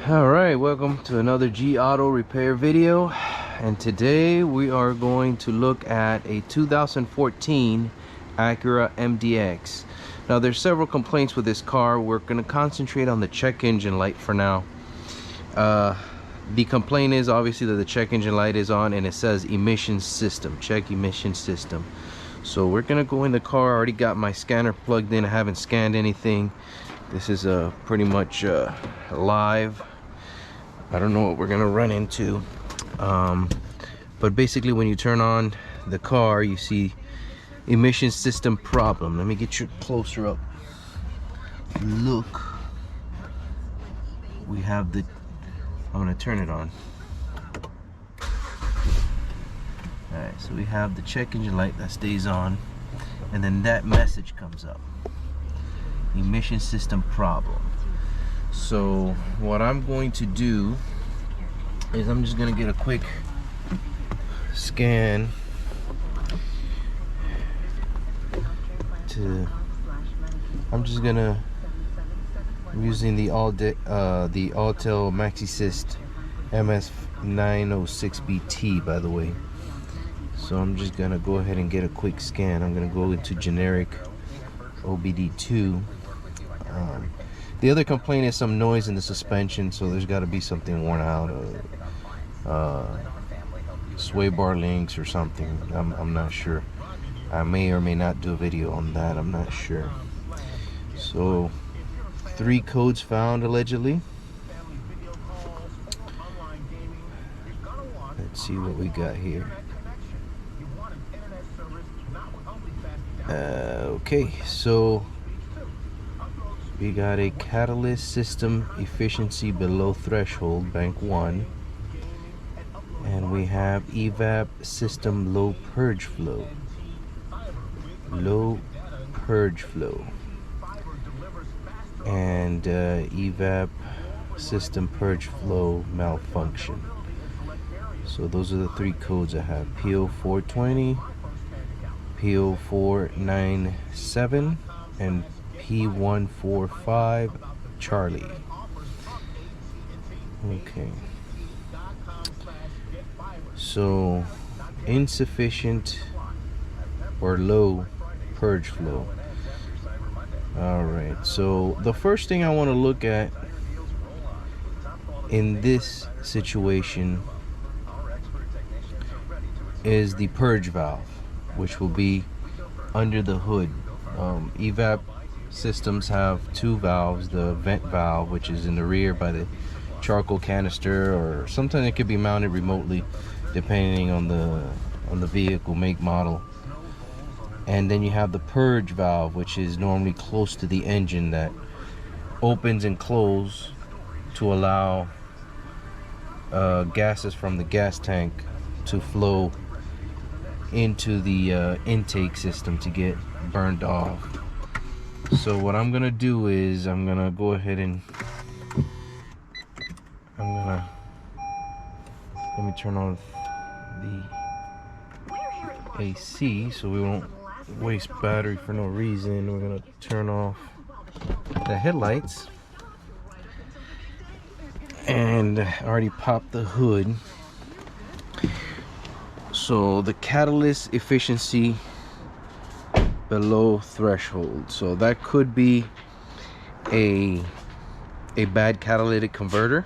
Alright, welcome to another G Auto repair video, and today we are going to look at a 2014 Acura MDX. Now there's several complaints with this car. We're going to concentrate on the check engine light for now. The complaint is obviously that the check engine light is on and it says emission system, check emission system. So we're gonna go in the car. I already got my scanner plugged in. I haven't scanned anything. This is pretty much live. I don't know what we're gonna run into, but basically when you turn on the car you see emission system problem. Let me get you closer up. Look, we have the, I'm gonna turn it on. Alright, so we have the check engine light that stays on, and then that message comes up, emission system problem. So what I'm going to do is I'm just going to get a quick scan to, I'm using the Autel MaxiSys MS906BT, by the way. So I'm just gonna go ahead and get a quick scan. I'm gonna go into generic OBD2. The other complaint is some noise in the suspension, so there's got to be something worn out, sway bar links or something. I'm not sure. I may or may not do a video on that. I'm not sure. So 3 codes found allegedly. Let's see what we got here. Okay, so we got a catalyst system efficiency below threshold, bank 1, and we have evap system low purge flow, and evap system purge flow malfunction. So those are the 3 codes I have: PO420, PO497, and P145 Charlie. Okay, so insufficient or low purge flow. Alright, so the first thing I want to look at in this situation is the purge valve, which will be under the hood. Evap systems have 2 valves: the vent valve, which is in the rear by the charcoal canister, or sometimes it could be mounted remotely depending on the vehicle make model. And then you have the purge valve, which is normally close to the engine, that opens and closes to allow gases from the gas tank to flow into the intake system to get burned off. So what I'm gonna do is I'm gonna go ahead and let me turn on the AC so we won't waste battery for no reason. We're gonna turn off the headlights, and I already popped the hood. So the catalyst efficiency below threshold, so that could be a bad catalytic converter.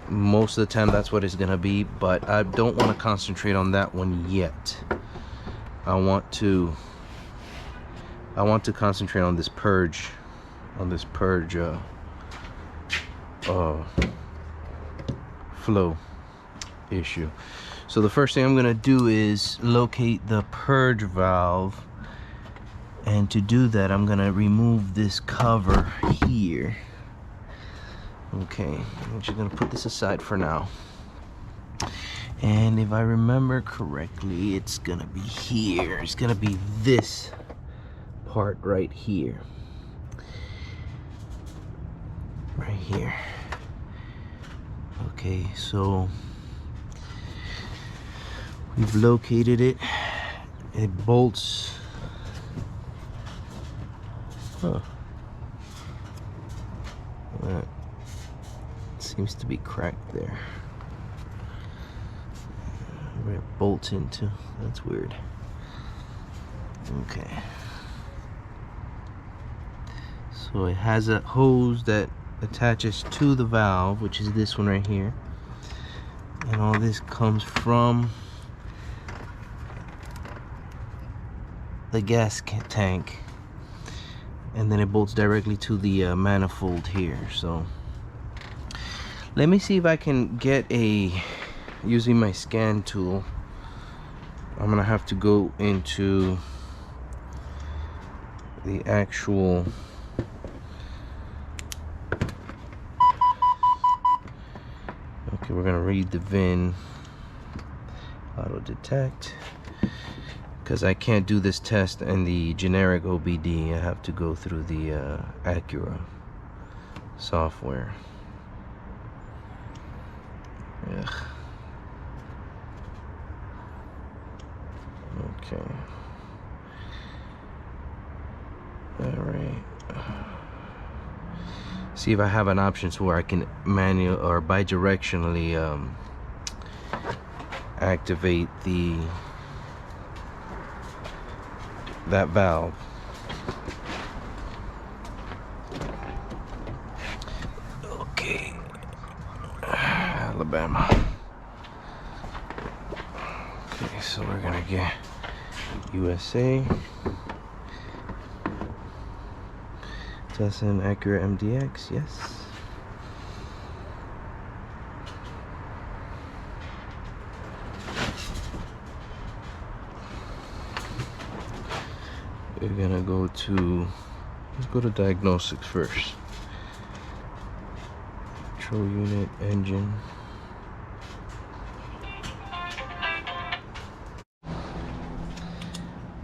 Most of the time that's what it's gonna be, but I don't want to concentrate on that one yet. I want to concentrate on this purge, flow issue. So the first thing I'm gonna do is locate the purge valve, and to do that I'm gonna remove this cover here. Okay, I'm just gonna put this aside for now, and if I remember correctly, it's gonna be here. It's gonna be this part right here, right here. Okay, so we've located it. It bolts. Huh. Seems to be cracked there. Where it bolts into. That's weird. Okay. So it has a hose that attaches to the valve, which is this one right here. And all this comes from the gas tank. And then it bolts directly to the manifold here. So let me see if I can get using my scan tool. I'm gonna have to go into the actual we're gonna read the VIN, auto detect, because I can't do this test in the generic OBD. I have to go through the Acura software. Ugh. Okay. All right. See if I have an option so where I can manual or bidirectionally activate that valve. Okay, Alabama. Okay, so we're gonna get USA. Testing Acura MDX, yes. We're gonna go to, let's go to diagnostics first. Control unit, engine.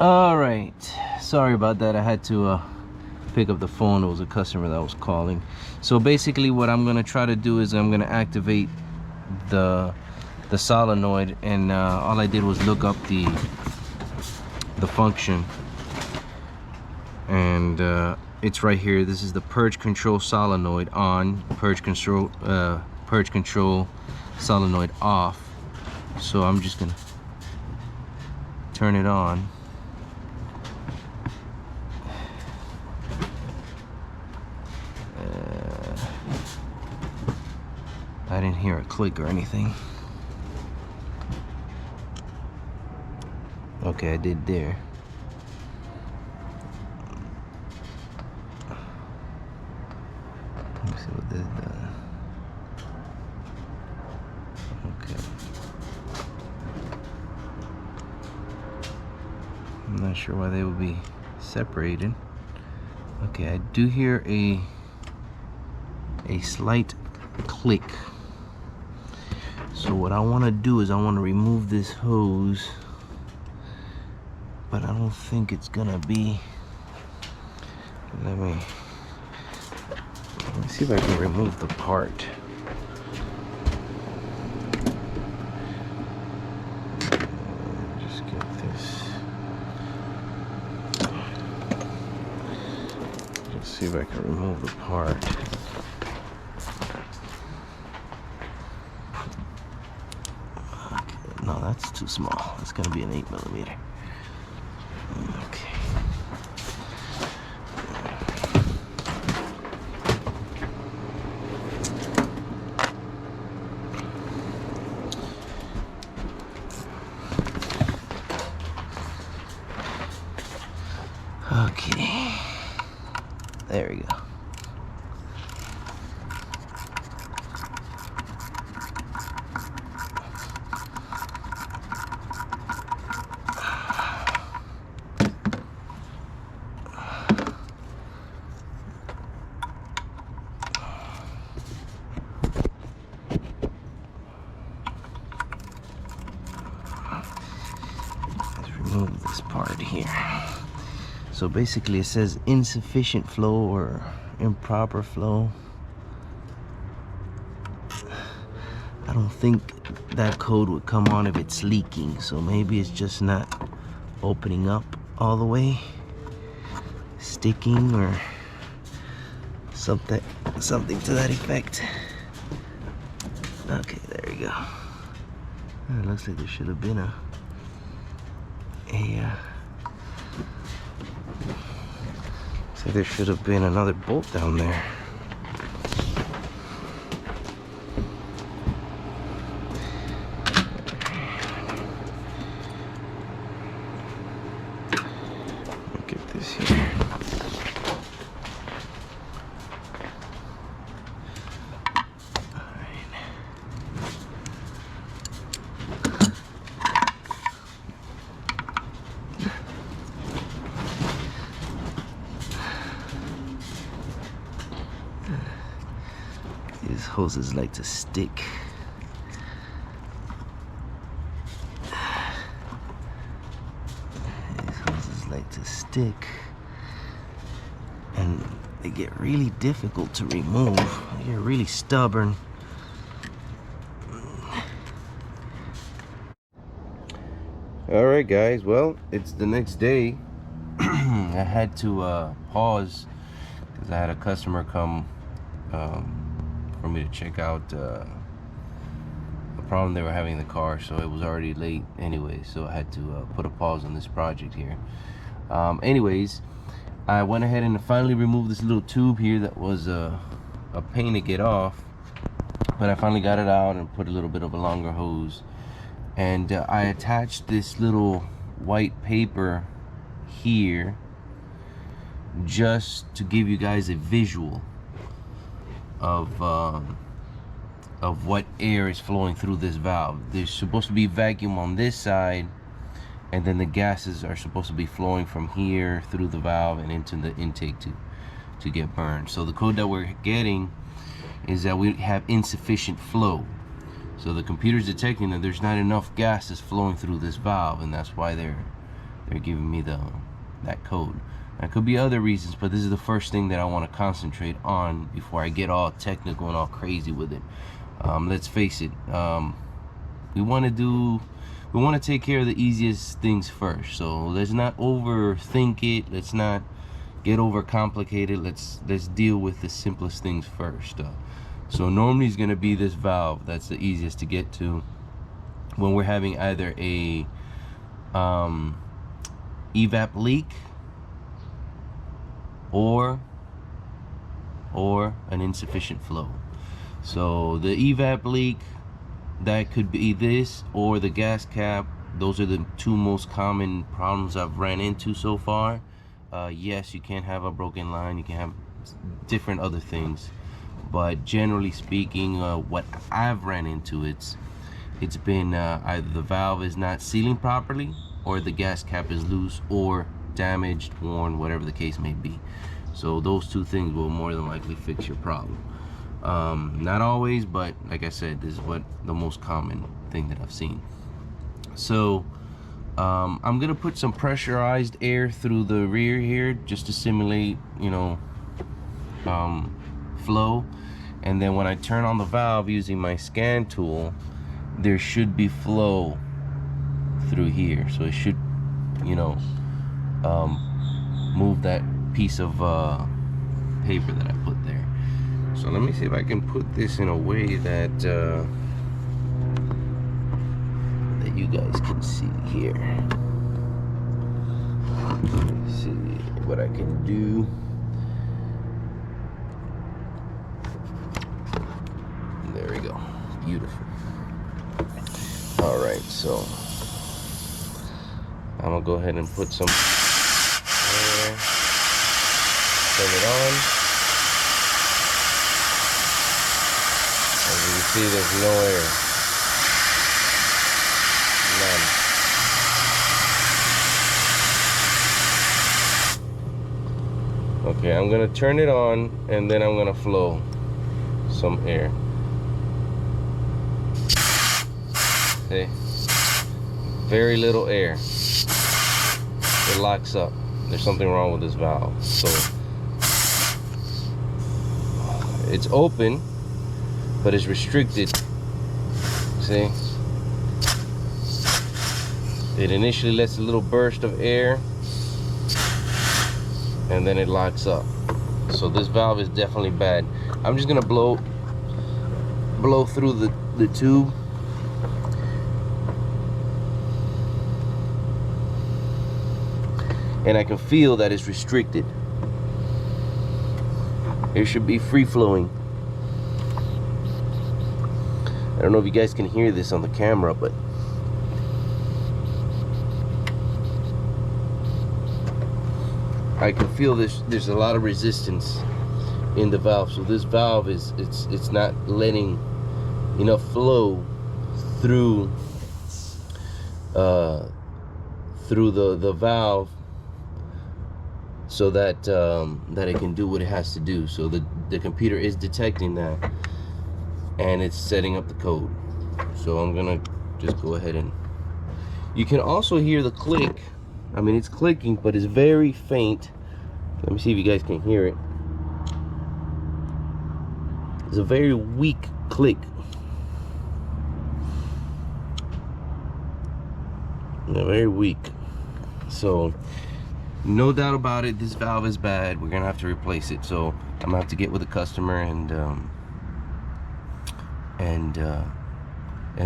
All right, sorry about that. I had to pick up the phone. It was a customer that was calling. So basically what I'm gonna try to do is I'm gonna activate the solenoid, and all I did was look up the function, and it's right here. This is the purge control solenoid on, purge control solenoid off. So I'm just gonna turn it on. I didn't hear a click or anything. Okay, I did there. Let me see what this does. Okay. I'm not sure why they would be separated. Okay, I do hear a slight click. So what I want to do is I want to remove this hose, but I don't think it's gonna be. Let me see if I can remove the part. Just get this. Just see if I can remove the part. No, that's too small. It's gonna be an 8mm. Okay. Okay. There we go. Remove this part here. So basically it says insufficient flow or improper flow. I don't think that code would come on if it's leaking, so maybe it's just not opening up all the way, sticking or something to that effect. Okay, there you go. It looks like there should have been a looks like there should have been another bolt down there. Look at this here. These hoses like to stick. These hoses like to stick. And they get really difficult to remove. They get really stubborn. Alright guys, well, it's the next day. I had to pause because I had a customer come for me to check out the problem they were having in the car, so it was already late anyway, so I had to put a pause on this project here. Anyways, I went ahead and finally removed this little tube here that was a pain to get off, but I finally got it out and put a little bit of a longer hose, and I attached this little white paper here just to give you guys a visual of what air is flowing through this valve. There's supposed to be vacuum on this side, and then the gases are supposed to be flowing from here through the valve and into the intake to get burned. So the code that we're getting is that we have insufficient flow. So the computer's detecting that there's not enough gases flowing through this valve, and that's why they're giving me that code. There could be other reasons, but this is the first thing that I want to concentrate on before I get all technical and all crazy with it. Let's face it, we want to take care of the easiest things first. So let's not overthink it. Let's not get overcomplicated. Let's deal with the simplest things first. So normally it's going to be this valve. That's the easiest to get to when we're having either a evap leak or an insufficient flow. So the evap leak, that could be this, or the gas cap. Those are the two most common problems I've ran into so far. Yes, you can have a broken line, you can have different other things, but generally speaking, what I've ran into, it's been either the valve is not sealing properly, or the gas cap is loose or damaged, worn, whatever the case may be. So those two things will more than likely fix your problem. Not always, but like I said, this is what the most common thing that I've seen. So I'm gonna put some pressurized air through the rear here just to simulate, you know, flow, and then when I turn on the valve using my scan tool, there should be flow through here. So it should, you know, move that piece of paper that I put there. So let me see if I can put this in a way that that you guys can see here. Let me see what I can do. There we go. Beautiful. All right, so I'm gonna go ahead and put some air. Turn it on. As you can see, there's no air. None. Okay, I'm gonna turn it on, and then I'm gonna flow some air. Okay, very little air. It locks up. There's something wrong with this valve. So it's open, but it's restricted. See? It initially lets a little burst of air, and then it locks up. So this valve is definitely bad. I'm just gonna blow through the tube. And I can feel that it's restricted. It should be free flowing. I don't know if you guys can hear this on the camera, but I can feel there's a lot of resistance in the valve. So this valve it's not letting enough flow through the valve, so that that it can do what it has to do. So the computer is detecting that, and it's setting up the code. So I'm gonna just go ahead, and you can also hear the click. I mean, it's clicking, but it's very faint. Let me see if you guys can hear it. It's a very weak click. Yeah, very weak. So no doubt about it, this valve is bad. We're gonna have to replace it. So I'm gonna have to get with the customer and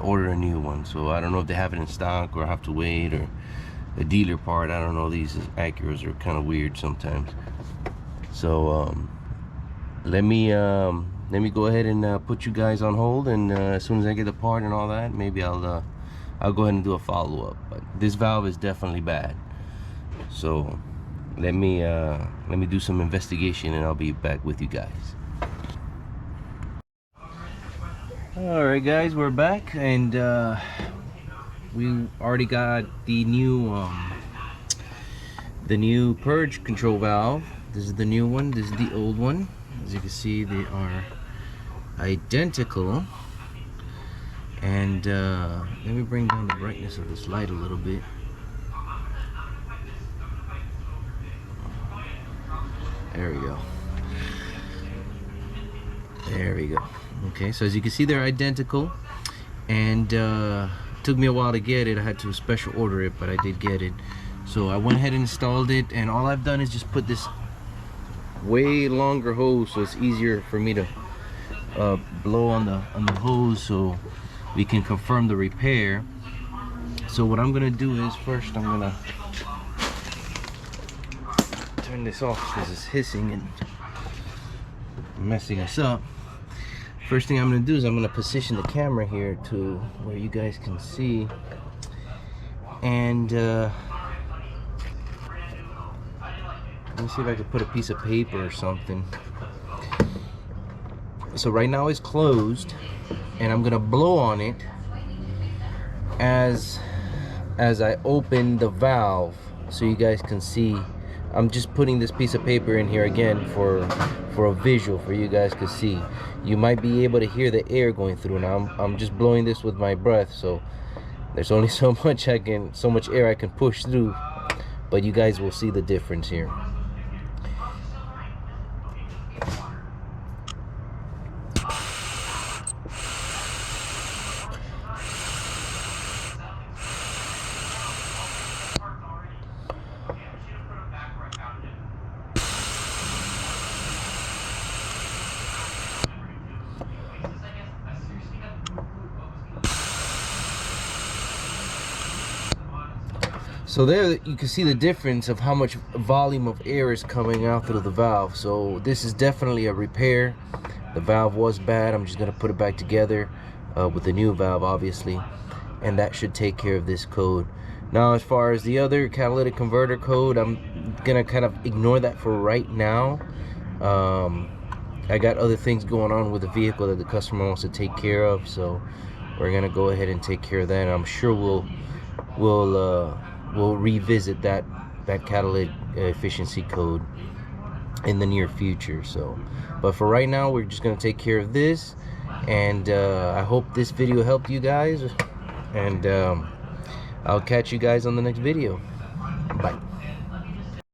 order a new one. So I don't know if they have it in stock or I have to wait, or a dealer part. I don't know. These Acuras are kind of weird sometimes. So let me go ahead and put you guys on hold, and as soon as I get the part and all that, maybe I'll go ahead and do a follow-up. But this valve is definitely bad. So let me do some investigation, and I'll be back with you guys. All right, guys, we're back, and we already got the new purge control valve. This is the new one, this is the old one. As you can see, they are identical. And let me bring down the brightness of this light a little bit. There we go. There we go. Okay, so as you can see, they're identical, and took me a while to get it. I had to special order it, but I did get it. So I went ahead and installed it, and all I've done is just put this way longer hose, so it's easier for me to blow on the hose, so we can confirm the repair. So what I'm gonna do is, first I'm gonna turn this off because it's hissing and messing us up. First thing I'm gonna do is I'm gonna position the camera here to where you guys can see, and let me see if I can put a piece of paper or something. So right now it's closed, and I'm gonna blow on it as I open the valve, so you guys can see. I'm just putting this piece of paper in here again for a visual, for you guys to see. You might be able to hear the air going through. Now I'm just blowing this with my breath, so there's only so much air I can push through, but you guys will see the difference here. So there you can see the difference of how much volume of air is coming out through the valve. So this is definitely a repair. The valve was bad. I'm just gonna put it back together with the new valve, obviously, and that should take care of this code. Now, as far as the other catalytic converter code, I'm gonna kind of ignore that for right now. I got other things going on with the vehicle that the customer wants to take care of, so we're gonna go ahead and take care of that. And I'm sure we'll revisit that catalytic efficiency code in the near future. So, but for right now, we're just gonna take care of this, and I hope this video helped you guys, and I'll catch you guys on the next video. Bye.